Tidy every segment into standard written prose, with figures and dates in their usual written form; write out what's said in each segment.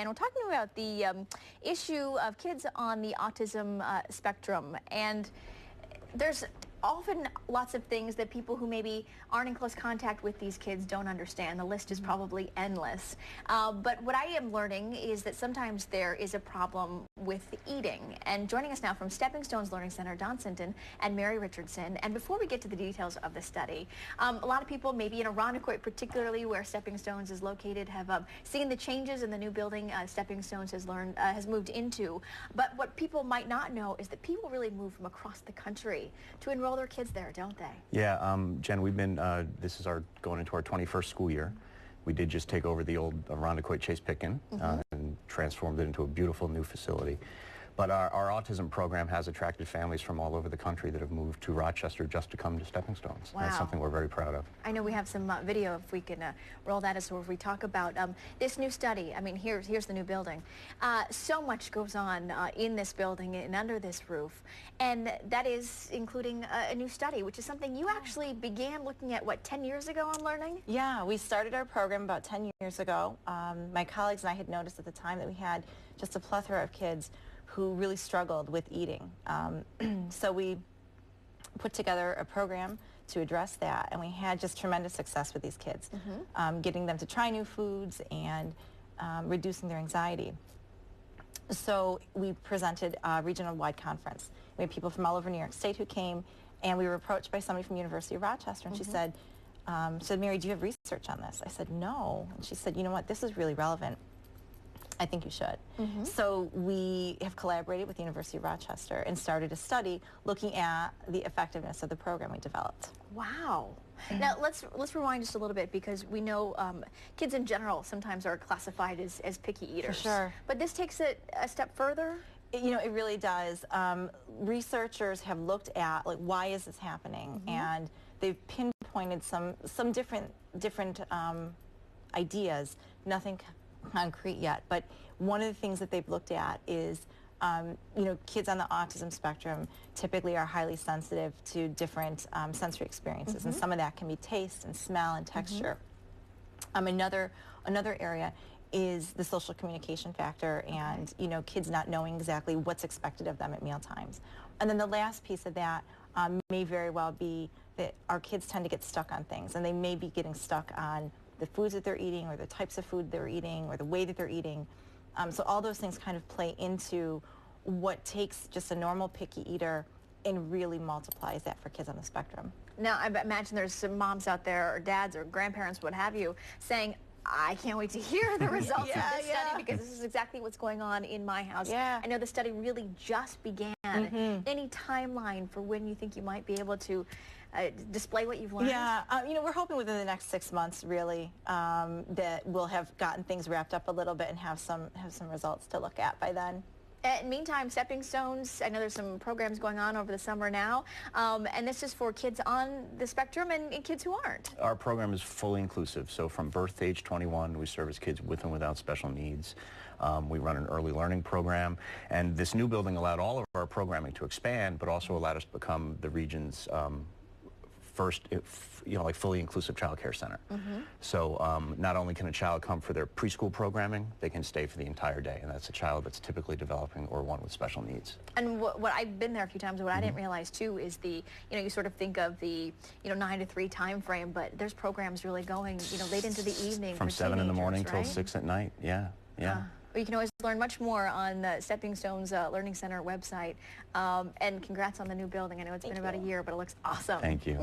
and we're talking about the issue of kids on the autism spectrum. And there's often lots of things that people who maybe aren't in close contact with these kids don't understand. The list is probably endless. But what I am learning is that sometimes there is a problem with eating. And joining us now from Stepping Stones Learning Center, Don Sinton and Mary Richardson. And before we get to the details of the study, a lot of people, maybe in Irondequoit particularly, where Stepping Stones is located, have seen the changes in the new building Stepping Stones has moved into. But what people might not know is that people really move from across the country to enroll their kids there, don't they? Yeah, Jen, we've been, this is going into our 21st school year. We did just take over the old Irondequoit Chase Pitkin and transformed it into a beautiful new facility. But our autism program has attracted families from all over the country that have moved to Rochester just to come to Stepping Stones. Wow. That's something we're very proud of. I know we have some video, if we can roll that as we talk about this new study. I mean, here's the new building. So much goes on in this building and under this roof, and that is including a new study, which is something you actually began looking at, what, 10 years ago on learning? Yeah, we started our program about 10 years ago. My colleagues and I had noticed at the time that we had just a plethora of kids who really struggled with eating. So we put together a program to address that, and we had just tremendous success with these kids, getting them to try new foods and reducing their anxiety. So we presented a regional-wide conference. We had people from all over New York State who came, and we were approached by somebody from the University of Rochester, and she said, Mary, do you have research on this? I said, no. And she said, you know what, this is really relevant. I think you should. So we have collaborated with the University of Rochester and started a study looking at the effectiveness of the program we developed. Wow. Now let's rewind just a little bit, because we know kids in general sometimes are classified as picky eaters. For sure. But this takes it a step further? You know, it really does. Researchers have looked at, like, why is this happening? And they've pinpointed some different ideas. Nothing concrete yet, but one of the things that they've looked at is, you know, kids on the autism spectrum typically are highly sensitive to different sensory experiences, and some of that can be taste and smell and texture. Another area is the social communication factor, and you know, kids not knowing exactly what's expected of them at meal times. And then the last piece of that may very well be that our kids tend to get stuck on things, and they may be getting stuck on the foods that they're eating, or the types of food they're eating, or the way that they're eating. So all those things kind of play into what takes just a normal picky eater and really multiplies that for kids on the spectrum. Now, I imagine there's some moms out there, or dads, or grandparents, what have you, saying, I can't wait to hear the results of this study, because this is exactly what's going on in my house. I know the study really just began. Any timeline for when you think you might be able to display what you've learned? You know, we're hoping within the next 6 months, really, that we'll have gotten things wrapped up a little bit and have some results to look at by then. In the meantime, Stepping Stones, I know there's some programs going on over the summer now, and this is for kids on the spectrum and kids who aren't. Our program is fully inclusive, so from birth to age 21, we service kids with and without special needs. We run an early learning program, and this new building allowed all of our programming to expand, but also allowed us to become the region's first, you know, like fully inclusive child care center. So not only can a child come for their preschool programming, they can stay for the entire day, and that's a child that's typically developing or one with special needs. And what I've been there a few times, what I didn't realize too is the, you know, you sort of think of the, you know, 9 to 3 time frame, but there's programs really going, you know, late into the evening from 7 in the morning till 6 at night. Well, you can always learn much more on the Stepping Stones Learning Center website. And congrats on the new building. I know it's been about a year, but it looks awesome. Thank you.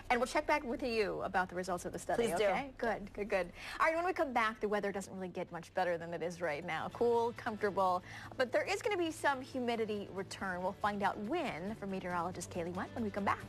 And we'll check back with you about the results of the study. Please okay? do. Good. All right, when we come back, the weather doesn't really get much better than it is right now. Cool, comfortable, but there is going to be some humidity return. We'll find out when from meteorologist Kaylee Munt when we come back.